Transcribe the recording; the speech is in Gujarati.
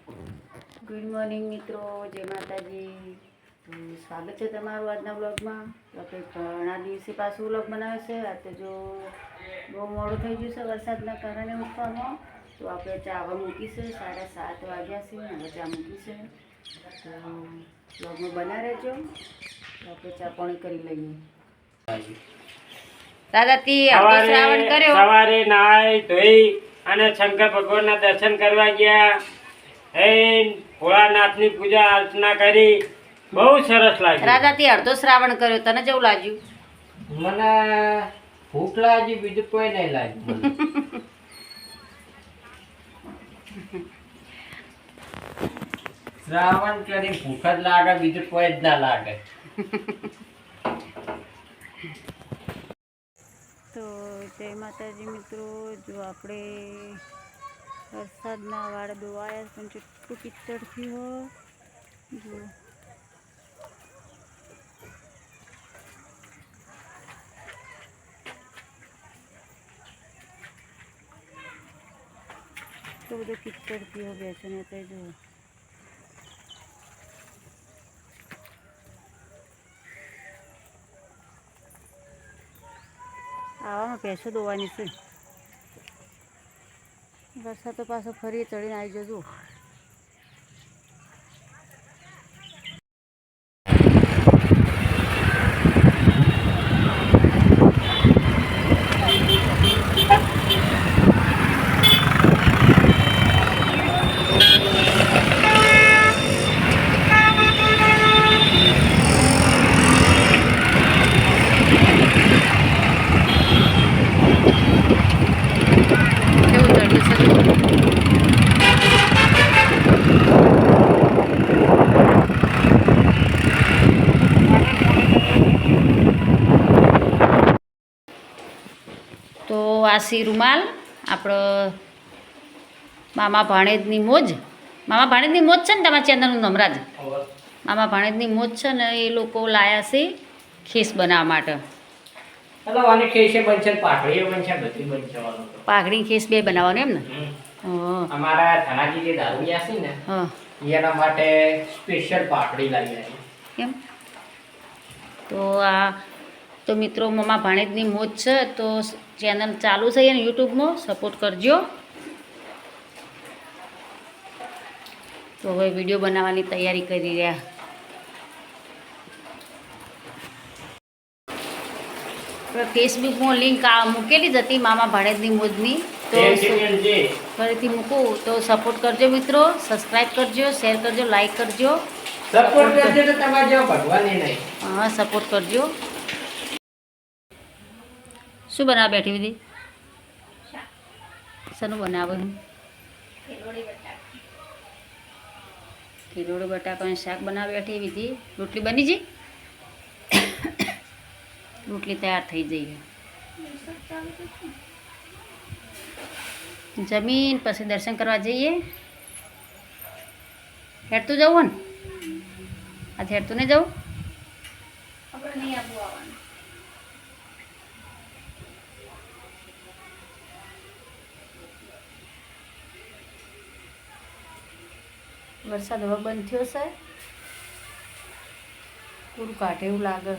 ગુડ મોર્નિંગ મિત્રો, જય માતાજી. તો સ્વાગત છે તમારું આજના વ્લોગમાં. તો આપણે ઘણા દિવસે પાછું વ્લોગ બનાવે છે. આ તો જો બહુ મોડું થઈ ગયું છે વરસાદના કારણે ઉઠવામાં. તો આપણે ચા હવે મૂકી છે, 7:30 વાગ્યા છે, હવે ચા મૂકી છે. તો વ્લોગમાં બના રહેજો. તો આપણે ચા પાણી કરી લઈએ. દાદાથી શ્રાવણ કર્યો. સવારે નાઈ ધોઈ અને શંકર ભગવાનના દર્શન કરવા ગયા. ભોળાનાથની પૂજા અર્ચના કરી. બહુ સરસ લાગ્યું. રાધાથી અડધો શ્રાવણ કર્યો. તને જેવું લાગ્યું? મને ભૂખ લાગી, બીજું કોઈ નહીં લાગ્યું. શ્રાવણ કરી ભૂખ જ લાગે, બીજું કોઈ જ ના લાગે. તો જય માતાજી મિત્રો, જો આપણે વરસાદના વાળ ધોવાયા પણ કેટલું કિચડથી હોય જો. તો બધું કિચડથી હોય બેસે ને તો જો. આવામાં ભેંસો દોવાની છે. વરસાદ તો પાછો ફરી ચડીને આવી જજો. તો આ સી રૂમાલ આપણો મામા ભાણેજની મોજ. મામા ભાણેજની મોજ છે ને તમારા ચેનલનું નમરાજ. મામા ભાણેજની મોજ છે ને, એ લોકો લાયા છે ખીસ બનાવવા માટે. પાઘડી ખીસ બે બનાવવાનું એમ ને? અમારા ધનાજી જે દારૂડિયા છે ને, એના માટે સ્પેશિયલ પાઘડી લાવી એમ. તો આ તો મિત્રો મામા ભાણેજની મોજ છે. તો ચેનલ ચાલુ છે ને યુટ્યુબમાં, સપોર્ટ કરજો. તો હવે વિડીયો બનાવવાની તૈયારી કરી રહ્યા. ફેસબુકમાં લિંક મૂકેલી જ હતી મામા ભાણેજની મોજની. તો ફરીથી મૂકું તો સપોર્ટ કરજો મિત્રો. સબસ્ક્રાઈબ કરજો, શેર કરજો, લાઈક કરજો. સપોર્ટ કરજો તો તમારે જેવો ભગવાનની નહીં. હા, સપોર્ટ કરજો. શું બનાવવા બેઠી બધી? શાનું બનાવું? કિલોડી બટાકાનું શાક બનાવવા બેઠી વિધિ. રોટલી બની જઈ? રોટલી તૈયાર થઈ જઈ. જમીન પછી દર્શન કરવા જઈએ. હેરતું જવું ને? આજે હેરતું નહીં જવું? વરસાદ હવે બંધ થયો છે. પૂરું કાઢે એવું લાગે.